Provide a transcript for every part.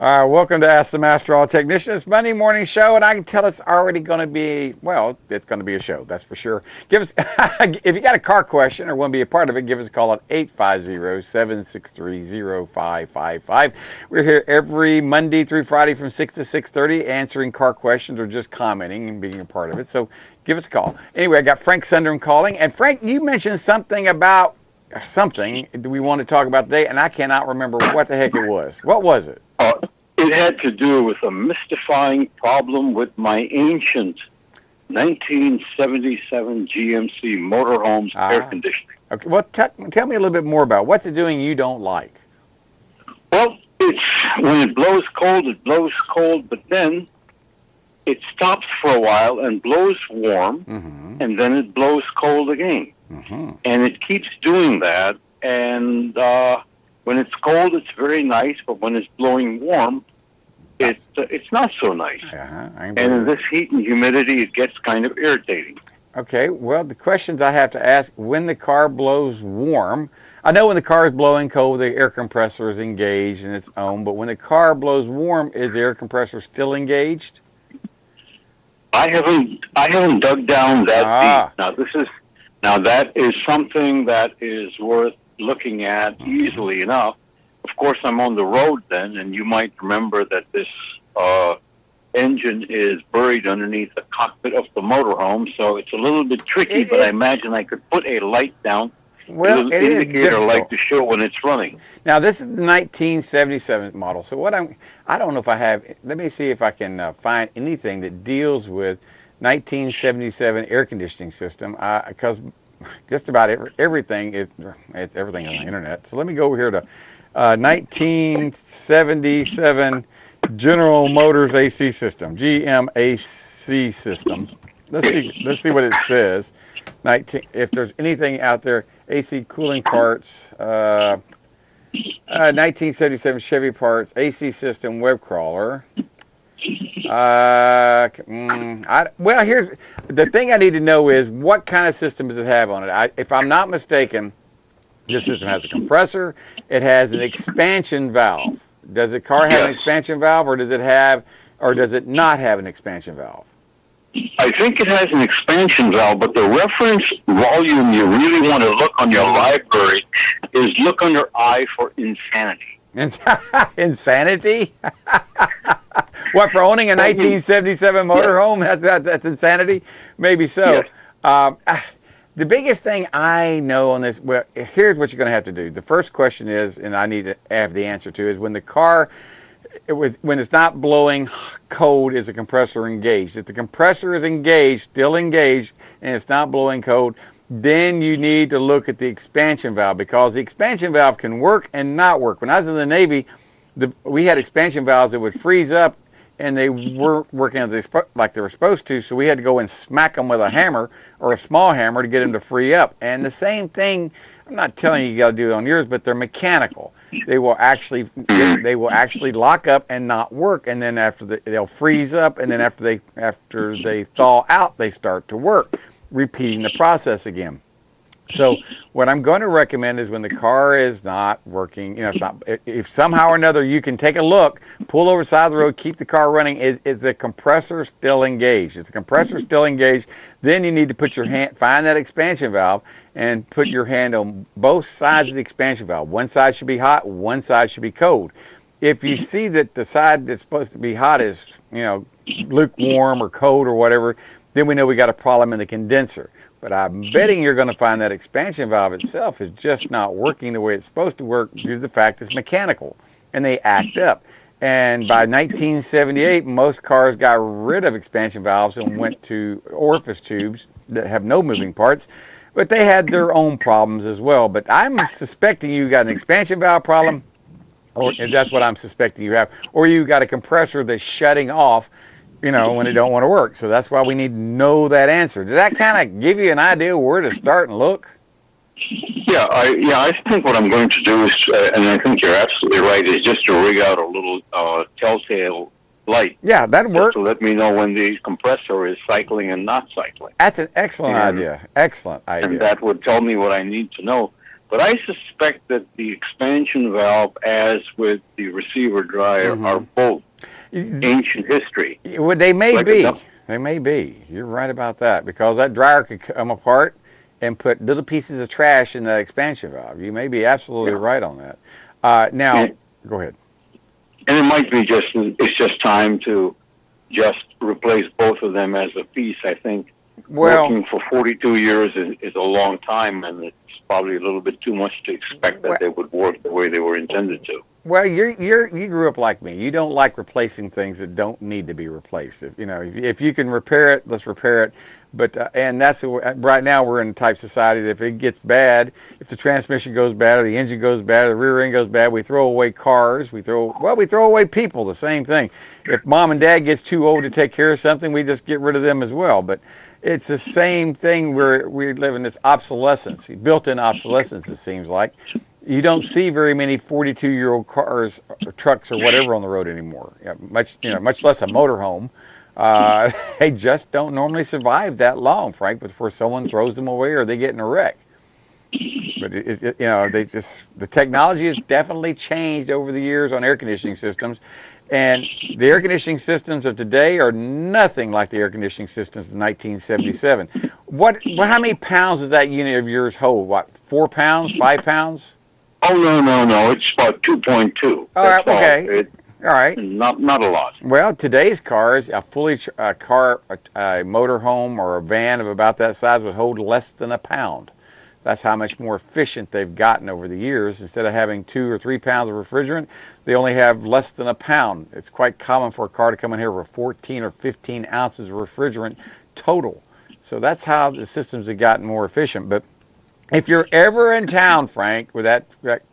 Welcome to Ask the Master All Technician. It's Monday morning show, and I can tell it's already going to be, well, it's going to be a show, that's for sure. Give us, if you got a car question or want to be a part of it, give us a call at 850-763-0555. We're here every Monday through Friday from 6 to 6:30 answering car questions or just commenting and being a part of it. So give us a call. Anyway, I got Frank Sundrum calling. And Frank, you mentioned something about something we want to talk about today, and I cannot remember what the heck it was. What was it? It had to do with a mystifying problem with my ancient 1977 GMC motorhome's air conditioning. Okay. Well, tell me a little bit more about it. What's it doing you don't like? Well, when it blows cold, but then it stops for a while and blows warm, and then it blows cold again. And it keeps doing that, and when it's cold, it's very nice, but when it's blowing warm, it's not so nice. And in this heat and humidity, it gets kind of irritating. Okay, well, the questions I have to ask, when the car blows warm, I know when the car is blowing cold, the air compressor is engaged and it's on, but when the car blows warm, is the air compressor still engaged? I haven't dug down that deep. Now that is something that is worth looking at easily enough. Of course, I'm on the road then, and you might remember that this engine is buried underneath the cockpit of the motorhome, so it's a little bit tricky, but I imagine I could put a light down, a little indicator light to show when it's running. Now, this is the 1977 model, so I don't know if I have, let me see if I can find anything that deals with 1977 air conditioning system, because just about everything is everything on the internet. So let me go over here to 1977 General Motors AC system, GMAC system. Let's see what it says. If there's anything out there, AC cooling parts, 1977 Chevy parts, AC system web crawler. Well, here's the thing I need to know is what kind of system does it have on it? If I'm not mistaken, this system has a compressor. It has an expansion valve. Does the car have an expansion valve, or does it not have an expansion valve? I think it has an expansion valve, but the reference volume you really want to look on your library is look under I for insanity. Insanity? What, for owning a 1977 motorhome? That's insanity? Maybe so. Yes. The biggest thing I know on this, well, here's what you're going to have to do. The first question is, and I need to have the answer to, is when the car, when it's not blowing cold, is the compressor engaged? If the compressor is engaged, still engaged, and it's not blowing cold, then you need to look at the expansion valve, because the expansion valve can work and not work. When I was in the Navy, we had expansion valves that would freeze up, and they weren't working like they were supposed to, so we had to go and smack them with a hammer or a small hammer to get them to free up. And the same thing, I'm not telling you got to do it on yours, but they're mechanical. They will actually lock up and not work, and then they'll freeze up, and then after they thaw out, they start to work, repeating the process again. So what I'm going to recommend is when the car is not working, if somehow or another you can take a look, pull over the side of the road, keep the car running, is the compressor still engaged? If the compressor is still engaged, then you need to put your hand, find that expansion valve, and put your hand on both sides of the expansion valve. One side should be hot, one side should be cold. If you see that the side that's supposed to be hot is, lukewarm or cold or whatever, then we know we got a problem in the condenser. But I'm betting you're going to find that expansion valve itself is just not working the way it's supposed to work due to the fact it's mechanical, and they act up. And by 1978, most cars got rid of expansion valves and went to orifice tubes that have no moving parts, but they had their own problems as well. But I'm suspecting you got an expansion valve problem, or that's what I'm suspecting you have, or you got a compressor that's shutting off when it don't want to work. So that's why we need to know that answer. Does that kind of give you an idea where to start and look? Yeah, I think what I'm going to do is, and I think you're absolutely right, is just to rig out a little telltale light. Yeah, that'd work. To let me know when the compressor is cycling and not cycling. That's an excellent idea. Excellent idea. And that would tell me what I need to know. But I suspect that the expansion valve, as with the receiver dryer, are both ancient history. Well, they may be. They may be. You're right about that, because that dryer could come apart and put little pieces of trash in that expansion valve. You may be absolutely right on that. Now, go ahead. And it might be it's just time to just replace both of them as a piece. I think working for 42 years is a long time, and it's probably a little bit too much to expect that they would work the way they were intended to. Well, you grew up like me. You don't like replacing things that don't need to be replaced. If you can repair it, let's repair it. But and that's right now we're in a type society that if it gets bad, if the transmission goes bad, or the engine goes bad, or the rear end goes bad, we throw away cars. We throw away people. The same thing. If mom and dad gets too old to take care of something, we just get rid of them as well. But it's the same thing where we live in this obsolescence, built-in obsolescence. It seems like. You don't see very many 42-year-old cars or trucks or whatever on the road anymore. Much less a motorhome. They just don't normally survive that long, Frank, before someone throws them away or they get in a wreck. But the technology has definitely changed over the years on air conditioning systems, and the air conditioning systems of today are nothing like the air conditioning systems of 1977. How many pounds does that unit of yours hold? 4 pounds, 5 pounds? Oh, no. It's about 2.2. All right, okay. All right. Not a lot. Well, today's cars, a motorhome or a van of about that size would hold less than a pound. That's how much more efficient they've gotten over the years. Instead of having 2 or 3 pounds of refrigerant, they only have less than a pound. It's quite common for a car to come in here with 14 or 15 ounces of refrigerant total. So that's how the systems have gotten more efficient. But if you're ever in town, Frank, with that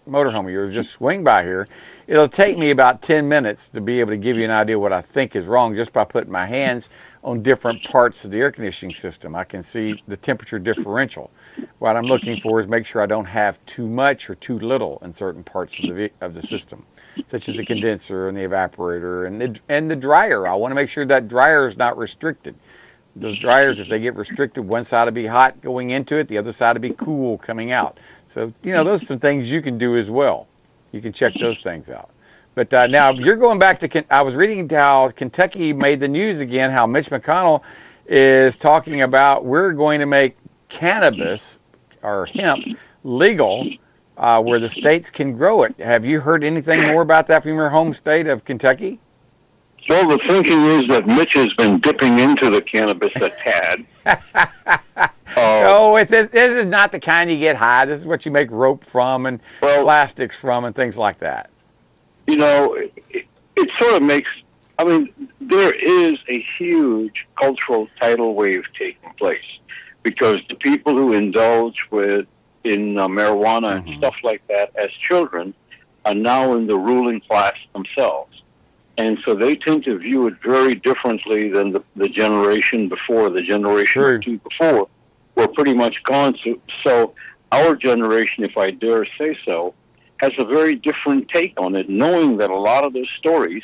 motorhome of yours, just swing by here. It'll take me about 10 minutes to be able to give you an idea what I think is wrong just by putting my hands on different parts of the air conditioning system. I can see the temperature differential. What I'm looking for is make sure I don't have too much or too little in certain parts of the system, such as the condenser and the evaporator and the dryer. I want to make sure that dryer is not restricted. Those dryers, if they get restricted, one side will be hot going into it, the other side will be cool coming out. So, those are some things you can do as well. You can check those things out. But now you're going back to, I was reading how Kentucky made the news again, how Mitch McConnell is talking about we're going to make cannabis or hemp legal where the states can grow it. Have you heard anything more about that from your home state of Kentucky? Well, the thinking is that Mitch has been dipping into the cannabis a tad. No, this is not the kind you get high. This is what you make rope from and plastics from and things like that. It sort of makes, there is a huge cultural tidal wave taking place because the people who indulge in marijuana and stuff like that as children are now in the ruling class themselves. And so they tend to view it very differently than the generation before, the generation or two before, were pretty much gone. So our generation, if I dare say so, has a very different take on it, knowing that a lot of those stories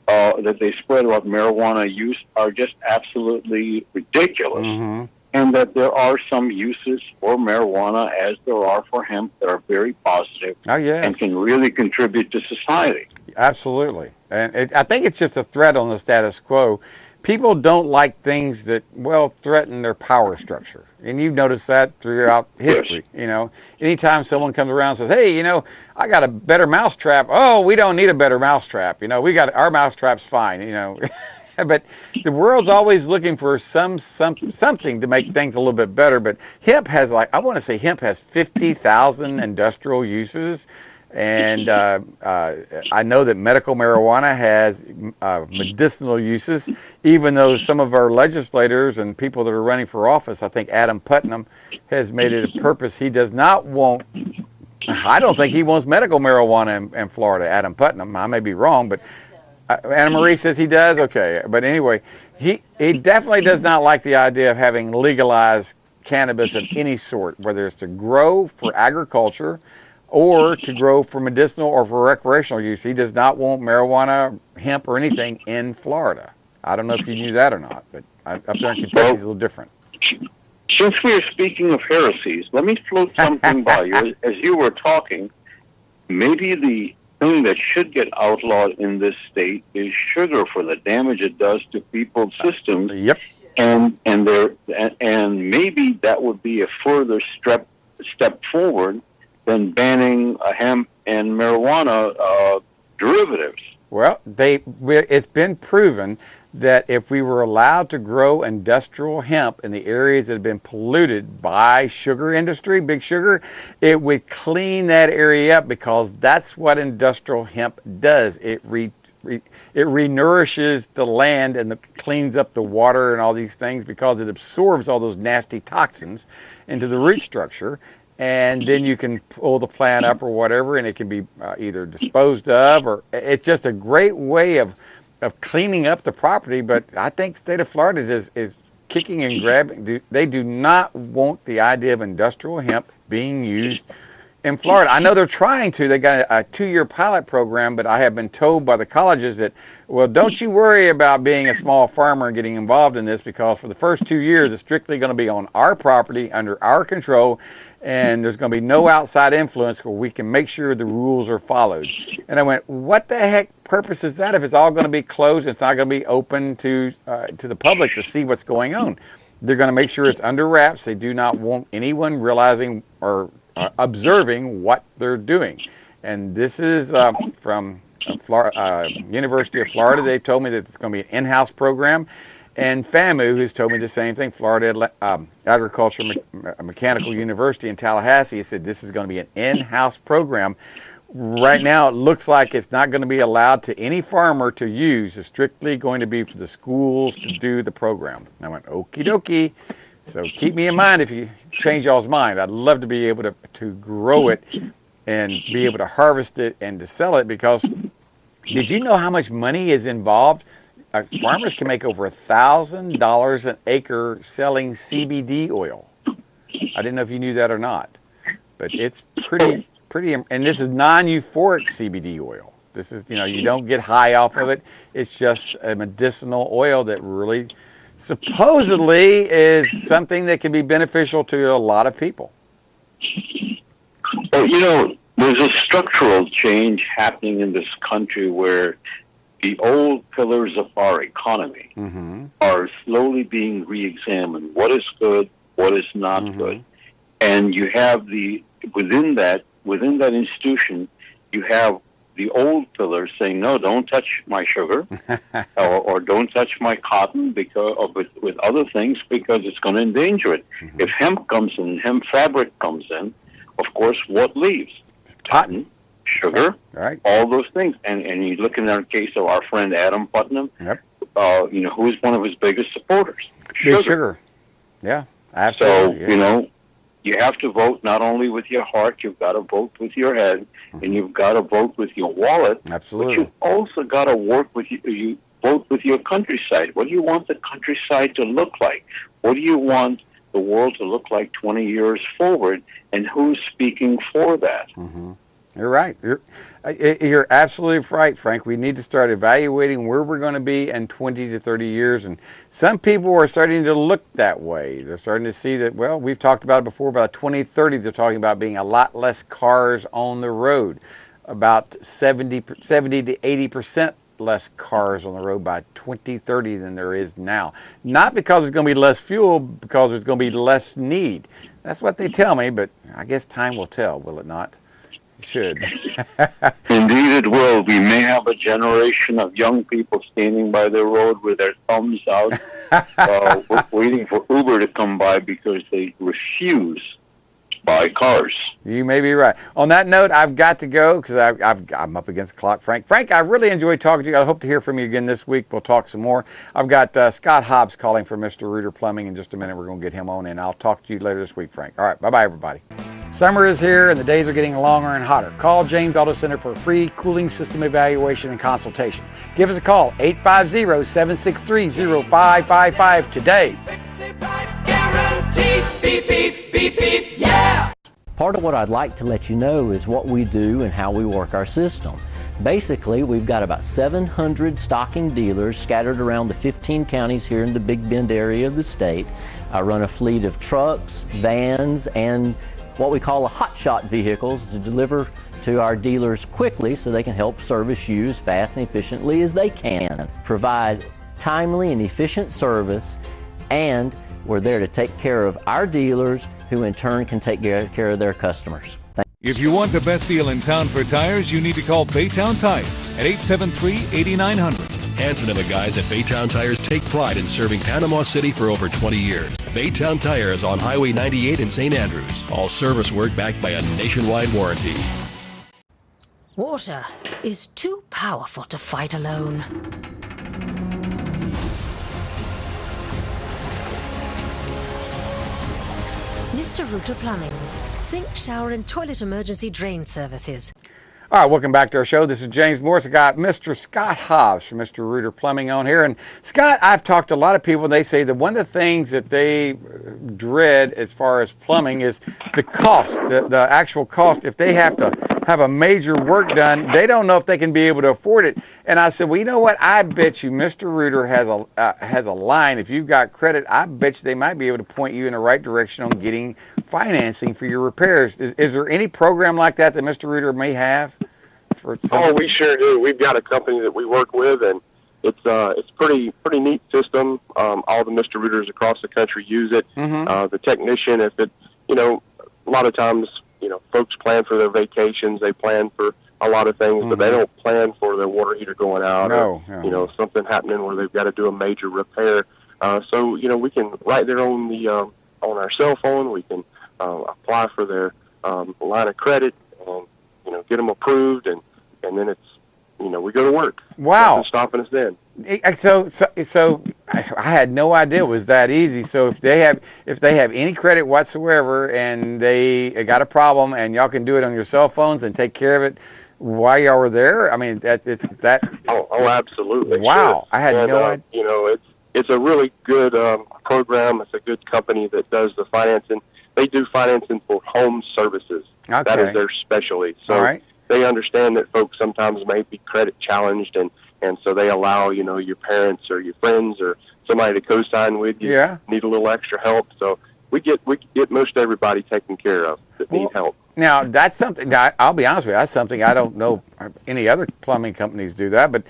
that they spread about marijuana use are just absolutely ridiculous, and that there are some uses for marijuana, as there are for hemp, that are very positive and can really contribute to society. Absolutely. And I think it's just a threat on the status quo. People don't like things that, threaten their power structure. And you've noticed that throughout history. Yes. Anytime someone comes around and says, hey, I got a better mousetrap. Oh, we don't need a better mousetrap. Our mousetrap's fine, But the world's always looking for something to make things a little bit better. But hemp has hemp has 50,000 industrial uses. And I know that medical marijuana has medicinal uses, even though some of our legislators and people that are running for office, I think Adam Putnam has made it a purpose. He does not want, I don't think he wants medical marijuana in Florida, Adam Putnam. I may be wrong, but Anna Marie says he does. Okay. But anyway, he definitely does not like the idea of having legalized cannabis of any sort, whether it's to grow for agriculture or to grow for medicinal or for recreational use. He does not want marijuana, hemp, or anything in Florida. I don't know if you knew that or not, but up there in Kentucky, it's a little different. Since we are speaking of heresies, let me float something by you. As you were talking, maybe the thing that should get outlawed in this state is sugar for the damage it does to people's systems. Yep. And maybe that would be a further step forward than banning hemp and marijuana derivatives. Well, it's been proven that if we were allowed to grow industrial hemp in the areas that have been polluted by sugar industry, big sugar, it would clean that area up, because that's what industrial hemp does. It renourishes the land and cleans up the water and all these things, because it absorbs all those nasty toxins into the root structure. And then you can pull the plant up or whatever, and it can be either disposed of, or it's just a great way of cleaning up the property. But I think the state of Florida is kicking and grabbing. They do not want the idea of industrial hemp being used in Florida. I know they're trying to. They got a 2-year pilot program, but I have been told by the colleges that, well, don't you worry about being a small farmer and getting involved in this, because for the first 2 years, it's strictly going to be on our property, under our control, and there's going to be no outside influence, where we can make sure the rules are followed. And I went, what the heck purpose is that if it's all going to be closed? It's not going to be open to the public to see what's going on. They're going to make sure it's under wraps. They do not want anyone realizing or observing what they're doing. And this is from University of Florida. They've told me that it's going to be an in-house program. And FAMU, who's told me the same thing, Florida Agriculture Mechanical University in Tallahassee, has said this is going to be an in-house program. Right now, it looks like it's not going to be allowed to any farmer to use. It's strictly going to be for the schools to do the program. And I went, okie dokie. So keep me in mind if you change y'all's mind. I'd love to be able to grow it and be able to harvest it and to sell it, because did you know how much money is involved? Farmers can make over $1,000 an acre selling CBD oil. I didn't know if you knew that or not, but it's pretty, and this is non-euphoric CBD oil. This is, you don't get high off of it. It's just a medicinal oil that really supposedly is something that can be beneficial to a lot of people. Well, there's a structural change happening in this country where the old pillars of our economy are slowly being re-examined. What is good? What is not good? And you have within that institution, you have the old pillars saying, no, don't touch my sugar, or don't touch my cotton, because with other things, because it's going to endanger it. If hemp comes in, hemp fabric comes in, of course, what leaves? Cotton, sugar, right. All those things. And you look in our case of our friend Adam Putnam, who is one of his biggest supporters? Sugar. Yeah, absolutely. So, you have to vote not only with your heart, you've got to vote with your head, and you've got to vote with your wallet. Absolutely. But you've also got to work with you vote with your countryside. What do you want the countryside to look like? What do you want the world to look like 20 years forward? And who's speaking for that? You're right. You're absolutely right, Frank. We need to start evaluating where we're going to be in 20 to 30 years. And some people are starting to look that way. They're starting to see that, well, we've talked about it before, about 2030, they're talking about being a lot less cars on the road, about 70 to 80% less cars on the road by 2030 than there is now. Not because there's going to be less fuel, because there's going to be less need. That's what they tell me, but I guess time will tell, will it not? Should. Indeed it will. We may have a generation of young people standing by the road with their thumbs out, waiting for Uber to come by because they refuse to buy cars. You may be right. On that note, I've got to go because I'm up against the clock, Frank. Frank, I really enjoyed talking to you. I hope to hear from you again this week. We'll talk some more. I've got Scott Hobbs calling for Mr. Reuter Plumbing in just a minute. We're going to get him on, and I'll talk to you later this week, Frank. All right, bye-bye, everybody. Summer is here and the days are getting longer and hotter. Call James Auto Center for a free cooling system evaluation and consultation. Give us a call, 850-763-0555 today. Part of what I'd like to let you know is what we do and how we work our system. Basically, we've got about 700 stocking dealers scattered around the 15 counties here in the Big Bend area of the state. I run a fleet of trucks, vans, and what we call hotshot vehicles to deliver to our dealers quickly so they can help service you as fast and efficiently as they can. Provide timely and efficient service, and we're there to take care of our dealers, who in turn can take care of their customers. If you want the best deal in town for tires, you need to call Baytown Tires at 873-8900. Hanson and the guys at Baytown Tires take pride in serving Panama City for over 20 years. Baytown Tires on Highway 98 in St. Andrews. All service work backed by a nationwide warranty. Water is too powerful to fight alone. Mr. Rooter Plumbing. Sink, shower, and toilet emergency drain services. All right, welcome back to our show. This is James Morris. I got Mr. Scott Hobbs from Mr. Rooter Plumbing on here. And Scott, I've talked to a lot of people, and they say that one of the things that they dread as far as plumbing is the cost, the actual cost. If they have to have a major work done, they don't know if they can be able to afford it. And I said, well, you know what? I bet you Mr. Rooter has a line. If you've got credit, I bet you they might be able to point you in the right direction on getting financing for your repairs. Is there any program like that that Mr. Rooter may have? Oh, we sure do. We've got a company that we work with, and it's pretty neat system. All the Mr. Rooters across the country use it. The technician, if it, a lot of times, folks plan for their vacations, they plan for a lot of things, but they don't plan for their water heater going out or something happening where they've got to do a major repair. So we can right there on the on our cell phone, we can apply for their line of credit and get them approved, and then it's we go to work. Wow! Nothing stopping us then. So I had no idea it was that easy. So if they have any credit whatsoever and they got a problem, and y'all can do it on your cell phones and take care of it while y'all were there. I mean, Oh, absolutely. Wow! I had no idea. It's a really good program. It's a good company that does the financing. They do financing for home services. Okay. That is their specialty. So all right. They understand that folks sometimes may be credit challenged, and so they allow, your parents or your friends or somebody to co-sign with you. Yeah. Need a little extra help. So we get most everybody taken care of that need help. Now, that's something, I'll be honest with you, that's something I don't know any other plumbing companies do that, but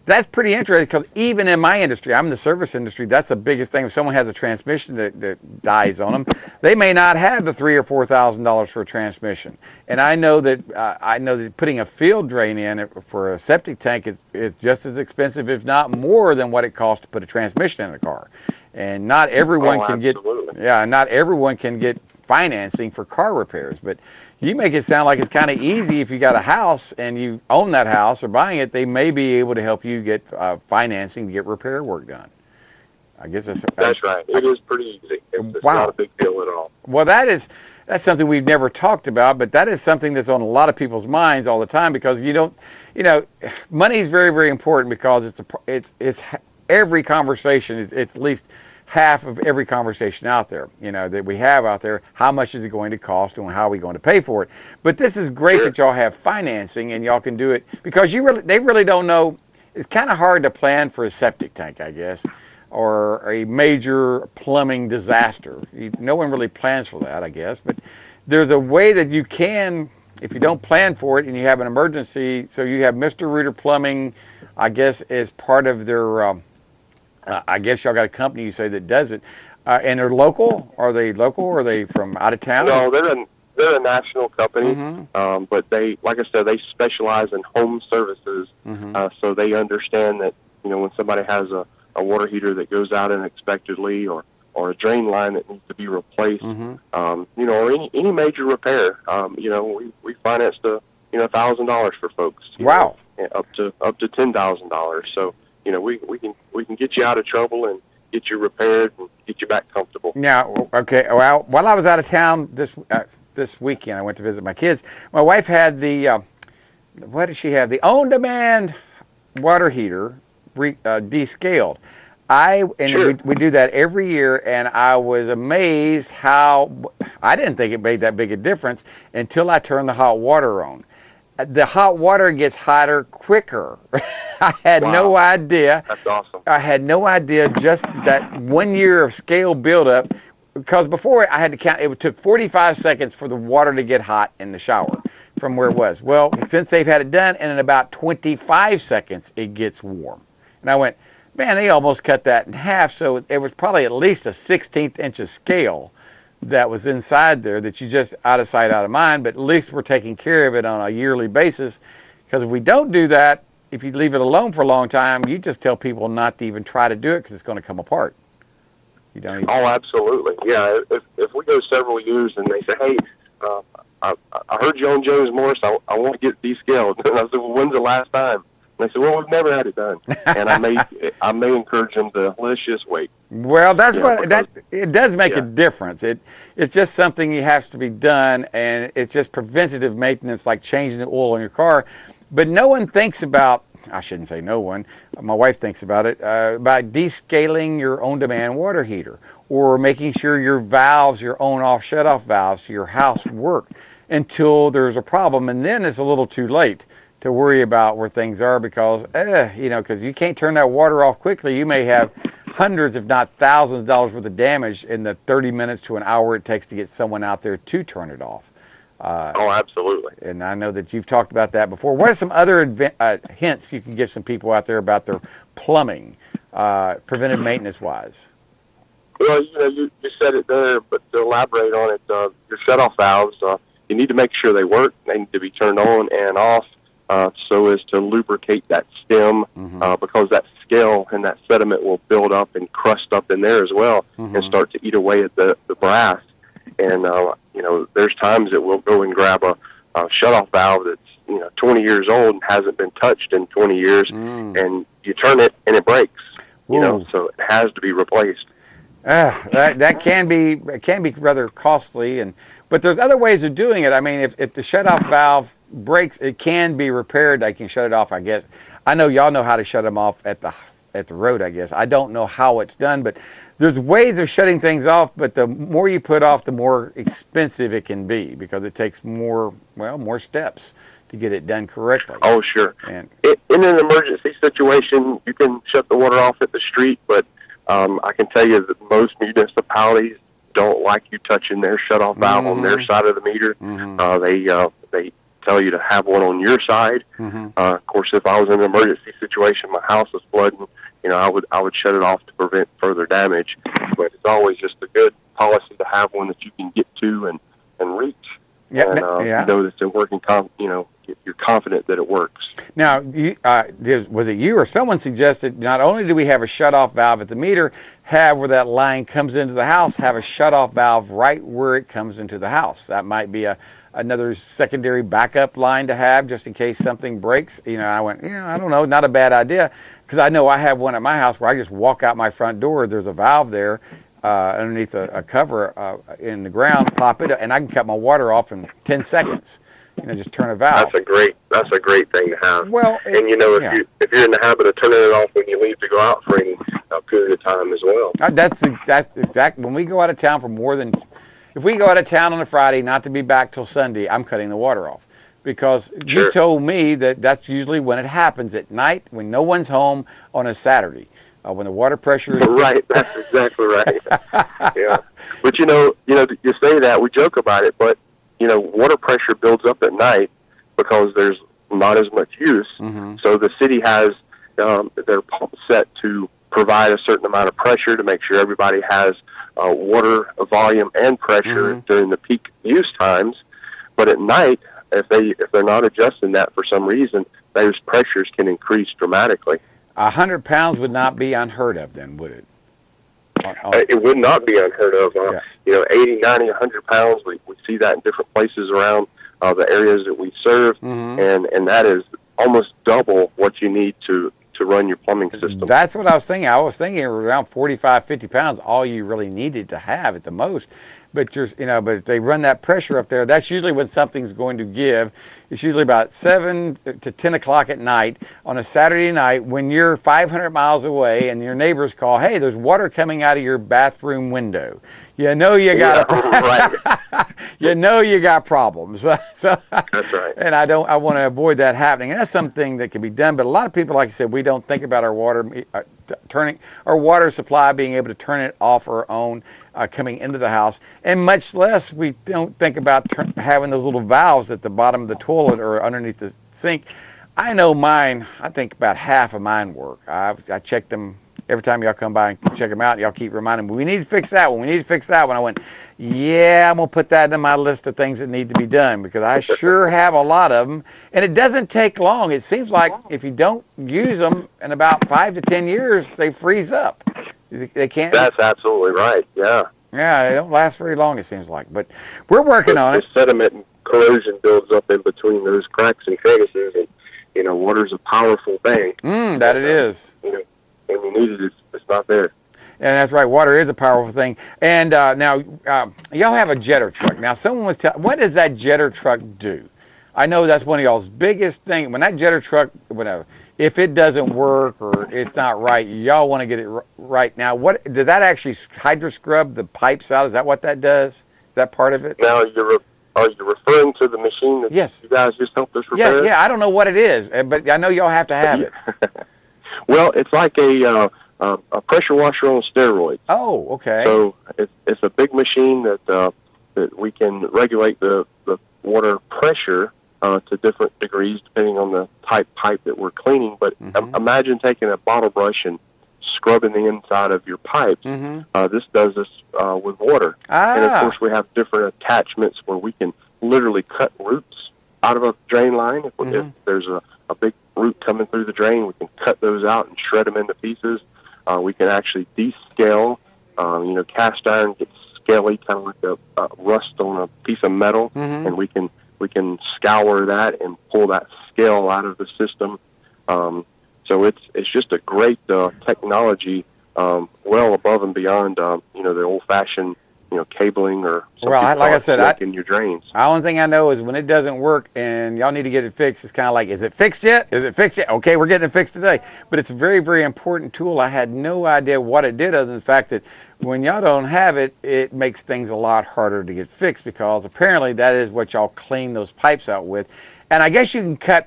that's pretty interesting because even in my industry, I'm in the service industry, that's the biggest thing. If someone has a transmission that dies on them, they may not have the $3,000 or $4,000 for a transmission. And I know that putting a field drain in for a septic tank is just as expensive, if not more, than what it costs to put a transmission in a car. And not everyone not everyone can get financing for car repairs, but you make it sound like it's kind of easy. If you got a house and you own that house or buying it, they may be able to help you get financing to get repair work done. I guess that's right. It is pretty easy. It's not a big deal at all. Well, that's something we've never talked about, but that is something that's on a lot of people's minds all the time, because money is very, very important, because it's every conversation. It's at least half of every conversation out there, that we have out there. How much is it going to cost, and how are we going to pay for it? But this is great that y'all have financing and y'all can do it, because they really don't know. It's kind of hard to plan for a septic tank, I guess, or a major plumbing disaster. No one really plans for that, I guess. But there's a way that you can, if you don't plan for it and you have an emergency. So you have Mr. Rooter Plumbing, I guess, as part of their. I guess y'all got a company, you say, that does it, and they're local. Are they local? Or are they from out of town? No, they're a national company, but they, like I said, they specialize in home services. So they understand that when somebody has a water heater that goes out unexpectedly, or a drain line that needs to be replaced, or any major repair, we financed $1,000 for folks. Wow. Up to $10,000. So. We can get you out of trouble and get you repaired and get you back comfortable. Now, okay. Well, while I was out of town this weekend, I went to visit my kids. My wife had what did she have? The on-demand water heater, descaled. We do that every year, and I was amazed how I didn't think it made that big a difference until I turned the hot water on. the hot water gets hotter quicker. I had no idea. That's awesome. I had no idea just that 1 year of scale buildup, because before I had to count, it took 45 seconds for the water to get hot in the shower from where it was. Well, since they've had it done, and in about 25 seconds, it gets warm. And I went, man, they almost cut that in half, so it was probably at least a 1/16 inch of scale that was inside there that you just out of sight, out of mind, but at least we're taking care of it on a yearly basis. Because if we don't do that, if you leave it alone for a long time, you just tell people not to even try to do it because it's going to come apart. You don't even... Oh, absolutely. Yeah, if we go several years and they say, hey, I heard you on Jones Morris, I want to get descaled. And I said, well, when's the last time? And they said, well, we've never had it done. And I may encourage them to, let's just wait. Well, that's it does make a difference. It's just something that has to be done, and it's just preventative maintenance, like changing the oil in your car. But no one thinks about, I shouldn't say no one, my wife thinks about it, about descaling your on-demand water heater, or making sure your valves, your on-off shut-off valves to your house work until there's a problem, and then it's a little too late to worry about where things are, because because you can't turn that water off quickly. You may have hundreds, if not thousands of dollars worth of damage in the 30 minutes to an hour it takes to get someone out there to turn it off. Oh, absolutely. And I know that you've talked about that before. What are some other hints you can give some people out there about their plumbing, preventive maintenance-wise? Well, you said it there, but to elaborate on it, your shut-off valves, you need to make sure they work. They need to be turned on and off so as to lubricate that stem, because that scale and that sediment will build up and crust up in there as well and start to eat away at the brass. And, there's times that we'll go and grab a shut-off valve that's, 20 years old and hasn't been touched in 20 years, and you turn it and it breaks, so it has to be replaced. That can be rather costly, but there's other ways of doing it. I mean, if the shut-off valve breaks, it can be repaired. They can shut it off, I guess. I know y'all know how to shut them off at the road, I guess. I don't know how it's done, but there's ways of shutting things off, but the more you put off, the more expensive it can be, because it takes more steps to get it done correctly. Oh, sure. And in an emergency situation, you can shut the water off at the street, but I can tell you that most municipalities don't like you touching their shut-off valve on their side of the meter. They tell you to have one on your side. Of course, if I was in an emergency situation, my house was flooding, I would shut it off to prevent further damage. But it's always just a good policy to have one that you can get to and reach. You know that it's a working, you're confident that it works. Now, was it you or someone suggested not only do we have a shut-off valve at the meter, have where that line comes into the house, have a shut-off valve right where it comes into the house. That might be another secondary backup line to have just in case something breaks. I went, I don't know, not a bad idea, because I know I have one at my house where I just walk out my front door, there's a valve there underneath a cover in the ground, pop it, and I can cut my water off in 10 seconds. Just turn a valve. That's a great thing to have. Well, and if you're in the habit of turning it off when you leave to go out for any period of time as well. That's exactly when we go out of town if we go out of town on a Friday, not to be back till Sunday, I'm cutting the water off, because you told me that's usually when it happens, at night when no one's home on a Saturday. When the water pressure is... Right, that's exactly right. Yeah. But, you say that, we joke about it, but, water pressure builds up at night because there's not as much use. So the city has their pump set to provide a certain amount of pressure to make sure everybody has water volume and pressure during the peak use times. But at night, if they're not adjusting that for some reason, those pressures can increase dramatically. 100 pounds would not be unheard of then, would it? It would not be unheard of. 80, 90, 100 pounds, we see that in different places around the areas that we serve, and that is almost double what you need to run your plumbing system. That's what I was thinking. I was thinking around 45, 50 pounds, all you really needed to have at the most. But but if they run that pressure up there, that's usually when something's going to give. It's usually about 7 to 10 o'clock at night on a Saturday night when you're 500 miles away and your neighbors call, hey, there's water coming out of your bathroom window. you know you got right. you know you got problems. So, That's right. And I want to avoid that happening. And that's something that can be done. But a lot of people, like I said, we don't think about our water turning our water supply, being able to turn it off or on coming into the house, and much less we don't think about having those little valves at the bottom of the toilet or underneath the sink. I know mine. I think about half of mine work. I check them. Every time y'all come by and check them out, y'all keep reminding me, we need to fix that one. We need to fix that one. I went, yeah, I'm going to put that in my list of things that need to be done, because I sure have a lot of them. And it doesn't take long. It seems like if you don't use them in about 5 to 10 years, they freeze up. They can't. That's absolutely right. Yeah. Yeah, they don't last very long, it seems like. But we're working on it. The sediment and corrosion builds up in between those cracks and crevices, and, you know, water's a powerful thing. That it is. You know, when you need it, it's not there. And that's right. Water is a powerful thing. And now, y'all have a jetter truck. Now, someone was telling, what does that jetter truck do? I know that's one of y'all's biggest things. When that jetter truck, whatever, if it doesn't work or it's not right, y'all want to get it right. Now, what does that actually hydro scrub the pipes out? Is that what that does? Is that part of it? Now, are you referring to the machine that you guys just helped us repair? Yeah. I don't know what it is, but I know y'all have to have it. Well, it's like a pressure washer on steroids. Oh, okay. So it's a big machine that we can regulate the water pressure to different degrees depending on the type pipe that we're cleaning. But imagine taking a bottle brush and scrubbing the inside of your pipes. This does this with water. And of course we have different attachments where we can literally cut roots out of a drain line. If there's a big root coming through the drain, we can cut those out and shred them into pieces. We can actually descale. Cast iron gets scaly, kind of like a rust on a piece of metal, and we can scour that and pull that scale out of the system. So it's just a great technology, well above and beyond the old-fashioned cabling or like I said, in your drains. The only thing I know is when it doesn't work and y'all need to get it fixed, it's kind of like, is it fixed yet? Is it fixed yet? Okay, we're getting it fixed today. But it's a very, very important tool. I had no idea what it did, other than the fact that when y'all don't have it, it makes things a lot harder to get fixed, because apparently that is what y'all clean those pipes out with. And I guess you can cut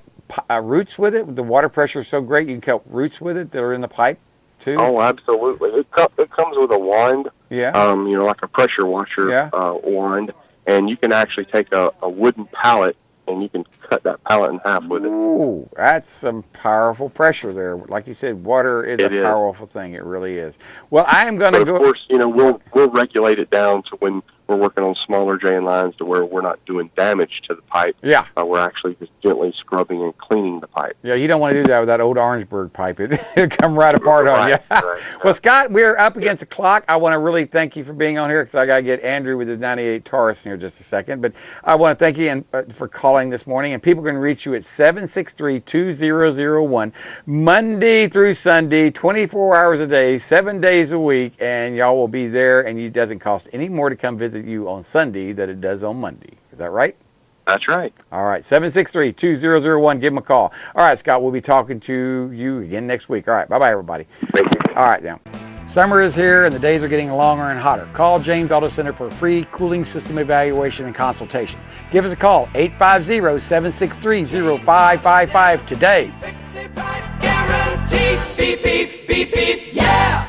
roots with it. The water pressure is so great, you can cut roots with it that are in the pipe too. Oh, absolutely. It comes with a wand. Yeah. Like a pressure washer wand, and you can actually take a wooden pallet and you can cut that pallet in half with it. Ooh, that's some powerful pressure there. Like you said, water is a powerful thing. It really is. Well, I am going to go. Of course, we'll regulate it down to when we're working on smaller drain lines to where we're not doing damage to the pipe. Yeah. We're actually just gently scrubbing and cleaning the pipe. Yeah, you don't want to do that with that old Orangeburg pipe. It'll come right apart on you. Right. Well, Scott, we're up against the clock. I want to really thank you for being on here, because I got to get Andrew with his 98 Taurus in here just a second. But I want to thank you for calling this morning. And people can reach you at 763-2001, Monday through Sunday, 24 hours a day, 7 days a week. And y'all will be there, and it doesn't cost any more to come visit you on Sunday than it does on Monday. Is that right? That's right. All right, 763-2001. Give them a call. All right, Scott, we'll be talking to you again next week. All right, bye-bye, everybody. Thank you. All right, now. Summer is here, and the days are getting longer and hotter. Call James Auto Center for a free cooling system evaluation and consultation. Give us a call, 850-763-0555 today. Guarantee. Beep, beep, beep, beep, yeah!